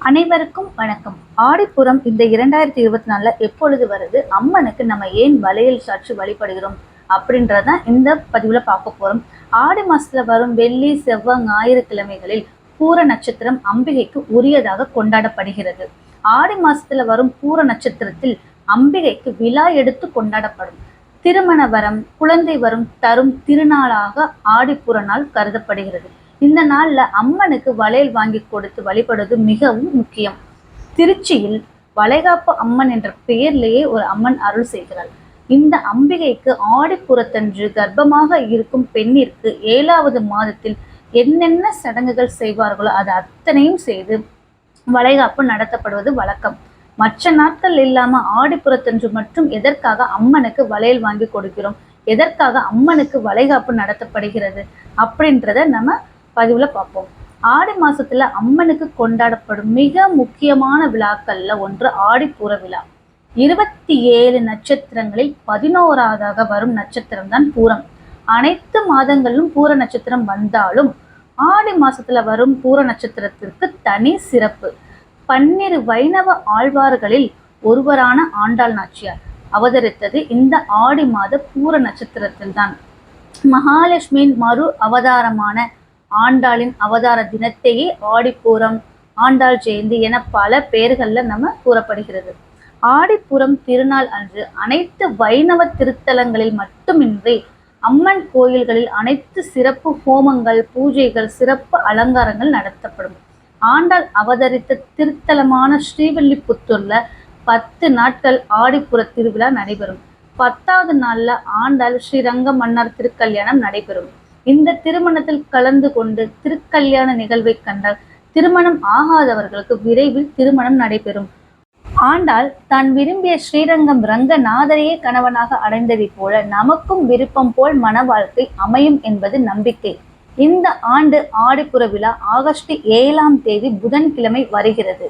அனைவருக்கும் வணக்கம். ஆடிப்புறம் இந்த 2024 எப்பொழுது வருது, அம்மனுக்கு நம்ம ஏன் வளையல் சாற்றி வழிபடுகிறோம் அப்படின்றதான் இந்த பதிவுல பார்க்க போறோம். ஆடி மாசத்துல வரும் வெள்ளி, செவ்வாய், ஞாயிறு கிழமைகளில் பூர நட்சத்திரம் அம்பிகைக்கு உரியதாக கொண்டாடப்படுகிறது. ஆடி மாசத்துல வரும் பூர நட்சத்திரத்தில் அம்பிகைக்கு விழா எடுத்து கொண்டாடப்படும். திருமண வரம், குழந்தை வரம் தரும் திருநாளாக ஆடிப்புற நாள் கருதப்படுகிறது. இந்த நாள்ல அம்மனுக்கு வளையல் வாங்கி கொடுத்து வழிபடுவது மிகவும் முக்கியம். திருச்சியில் வளைகாப்பு அம்மன் என்ற பெயர்லேயே ஒரு அம்மன் அருள் செய்கிறாள். இந்த அம்பிகைக்கு ஆடிப்புறத்தன்று கர்ப்பமாக இருக்கும் பெண்ணிற்கு 7வது மாதத்தில் என்னென்ன சடங்குகள் செய்வார்களோ அது அத்தனையும் செய்து வளைகாப்பு நடத்தப்படுவது வழக்கம். மற்ற நாட்கள் இல்லாம ஆடிப்புறத்தன்று மட்டும் எதற்காக அம்மனுக்கு வளையல் வாங்கி கொடுக்கிறோம், எதற்காக அம்மனுக்கு வளைகாப்பு நடத்தப்படுகிறது அப்படின்றத நம்ம பதிவுல பார்ப்போம். ஆடி மாசத்துல அம்மனுக்கு கொண்டாடப்படும் மிக முக்கியமான விழாக்கள்ல ஒன்று ஆடிப்பூர விழா. 27 நட்சத்திரங்களில் 11வதாக வரும் நட்சத்திரம் தான் பூரம். அனைத்து மாதங்களிலும் பூர நட்சத்திரம் வந்தாலும் ஆடி மாசத்துல வரும் பூர நட்சத்திரத்திற்கு தனி சிறப்பு. 12 வைணவ ஆழ்வார்களில் ஒருவரான ஆண்டாள் நாச்சியார் அவதரித்தது இந்த ஆடி மாத பூர நட்சத்திரத்தில் தான். மகாலட்சுமியின் மறு அவதாரமான ஆண்டாளின் அவதார தினத்தையே ஆடிப்பூரம், ஆண்டாள் ஜெயந்தி என பல பெயர்கள்ல நம்ம கூறப்படுகிறது. ஆடிப்புறம் திருநாள் அன்று அனைத்து வைணவ திருத்தலங்களில் மட்டுமின்றி அம்மன் கோயில்களில் அனைத்து சிறப்பு ஹோமங்கள், பூஜைகள், சிறப்பு அலங்காரங்கள் நடத்தப்படும். ஆண்டாள் அவதரித்த திருத்தலமான ஸ்ரீவில்லிபுத்தூர்ல 10 நாட்கள் ஆடிப்புற திருவிழா நடைபெறும். 10வது நாள்ல ஆண்டாள் ஸ்ரீரங்க மன்னர் திருக்கல்யாணம் நடைபெறும். இந்த திருமணத்தில் கலந்து கொண்டு திருக்கல்யாண நிகழ்வை கண்டால் திருமணம் ஆகாதவர்களுக்கு விரைவில் திருமணம் நடைபெறும். ஆண்டாள் தான் விரும்பிய ஸ்ரீரங்கம் ரங்கநாதரையே கணவனாக அடைந்ததை போல நமக்கும் விருப்பம் போல் மன வாழ்க்கை அமையும் என்பது நம்பிக்கை. இந்த ஆண்டு ஆடிப்புற விழா ஆகஸ்ட் 7ஆம் தேதி புதன்கிழமை வருகிறது.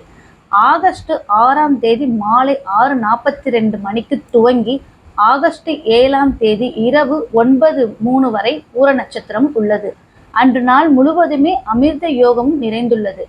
ஆகஸ்ட் 6ஆம் தேதி மாலை 6:42 மணிக்கு துவங்கி ஆகஸ்ட் 7ஆம் தேதி இரவு 9:03 வரை பூர நட்சத்திரம் உள்ளது. அன்று நாள் முழுவதுமே அமிர்த யோகமும் நிறைந்துள்ளது.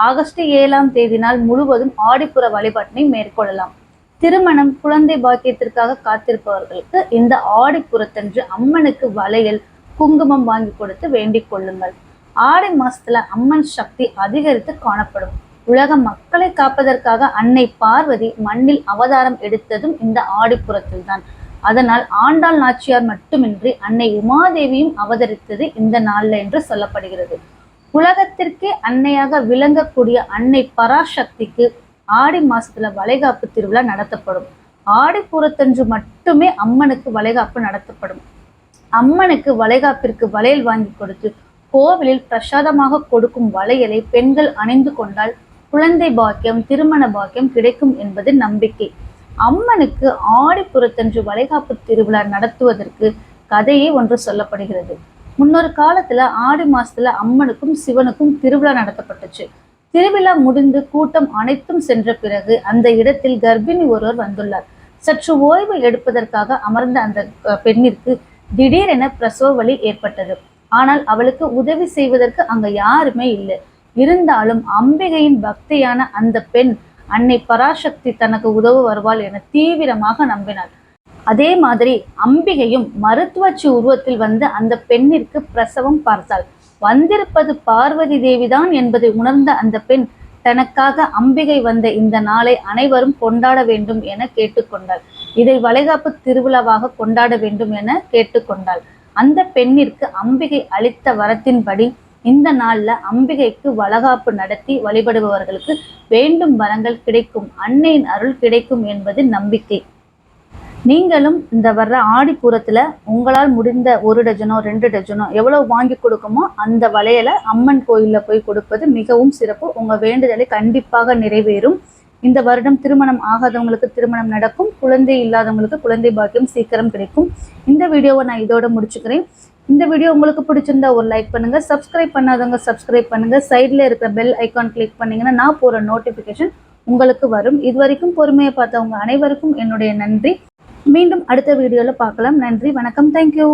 ஆகஸ்ட் 7ஆம் தேதி நாள் முழுவதும் ஆடிப்புற வழிபாட்டினை மேற்கொள்ளலாம். திருமணம், குழந்தை பாக்கியத்திற்காக காத்திருப்பவர்களுக்கு இந்த ஆடிப்புறத்தன்று அம்மனுக்கு வளையல், குங்குமம் வாங்கி கொடுத்து வேண்டிக் கொள்ளுங்கள். ஆடி மாசத்துல அம்மன் சக்தி அதிகரித்து காணப்படும். உலக மக்களை காப்பதற்காக அன்னை பார்வதி மண்ணில் அவதாரம் எடுத்ததும் இந்த ஆடிப்புறத்தில் தான். அதனால் ஆண்டாள் நாச்சியார் மட்டுமின்றி அன்னை உமாதேவியும் அவதரித்தது இந்த நாள்ல என்று சொல்லப்படுகிறது. உலகத்திற்கே அன்னையாக விளங்கக்கூடிய அன்னை பராசக்திக்கு ஆடி மாசத்துல வளைகாப்பு திருவிழா நடத்தப்படும். ஆடிப்புறத்தன்று மட்டுமே அம்மனுக்கு வளைகாப்பு நடத்தப்படும். அம்மனுக்கு வளைகாப்பிற்கு வளையல் வாங்கி கொடுத்து கோவிலில் பிரசாதமாக கொடுக்கும் வளையலை பெண்கள் அணிந்து கொண்டால் குழந்தை பாக்கியம், திருமண பாக்கியம் கிடைக்கும் என்பது நம்பிக்கை. அம்மனுக்கு ஆடிப்புறத்தன்று வளைகாப்பு திருவிழா நடத்துவதற்கு கதையே ஒன்று சொல்லப்படுகிறது. முன்னொரு காலத்துல ஆடி மாசத்துல அம்மனுக்கும் சிவனுக்கும் திருவிழா நடத்தப்பட்டுச்சு. திருவிழா முடிந்து கூட்டம் அனைத்தும் சென்ற பிறகு அந்த இடத்தில் கர்ப்பிணி ஒருவர் வந்துள்ளார். சற்று ஓய்வு எடுப்பதற்காக அமர்ந்த அந்த பெண்ணிற்கு திடீரென பிரசவ வலி ஏற்பட்டது. ஆனால் அவளுக்கு உதவி செய்வதற்கு அங்க யாருமே இல்லை. இருந்தாலும் அம்பிகையின் பக்தியான அந்த பெண் அன்னை பராசக்தி தனக்கு உதவ வருவாள் என தீவிரமாக நம்பினாள். அதே மாதிரி அம்பிகையும் மருத்துவச்சி உருவத்தில் வந்து அந்த பெண்ணிற்கு பிரசவம் பார்த்தாள். வந்திருப்பது பார்வதி தேவிதான் என்பதை உணர்ந்த அந்த பெண் தனக்காக அம்பிகை வந்த இந்த நாளை அனைவரும் கொண்டாட வேண்டும் என கேட்டுக்கொண்டாள். இதை வளைகாப்பு திருவிழாவாக கொண்டாட வேண்டும் என கேட்டுக்கொண்டாள். அந்த பெண்ணிற்கு அம்பிகை அளித்த வரத்தின்படி இந்த நாள்ல அம்பிகைக்கு வளைகாப்பு நடத்தி வழிபடுபவர்களுக்கு வேண்டும் வரங்கள் கிடைக்கும், அன்னையின் அருள் கிடைக்கும் என்பது நம்பிக்கை. நீங்களும் இந்த வர்ற ஆடிப்புறத்துல உங்களால் முடிந்த 1 டஜனோ 2 டஜனோ எவ்வளவு வாங்கி கொடுக்குமோ அந்த வளையலை அம்மன் கோயில்ல போய் கொடுப்பது மிகவும் சிறப்பு. உங்க வேண்டுதலை கண்டிப்பாக நிறைவேறும். இந்த வருடம் திருமணம் ஆகாதவங்களுக்கு திருமணம் நடக்கும், குழந்தை இல்லாதவங்களுக்கு குழந்தை பாக்கியம் சீக்கிரம் கிடைக்கும். இந்த வீடியோவை நான் இதோட முடிச்சுக்கிறேன். இந்த வீடியோ உங்களுக்கு பிடிச்சிருந்தா ஒரு லைக் பண்ணுங்க, சப்ஸ்கிரைப் பண்ணாதவங்க சப்ஸ்கிரைப் பண்ணுங்க, சைட்ல இருக்கிற பெல் ஐக்கான் கிளிக் பண்ணீங்கன்னா நான் போற நோட்டிபிகேஷன் உங்களுக்கு வரும். இது வரைக்கும் பொறுமையை பார்த்தவங்க அனைவருக்கும் என்னுடைய நன்றி. மீண்டும் அடுத்த வீடியோல பார்க்கலாம். நன்றி, வணக்கம், தேங்க்யூ.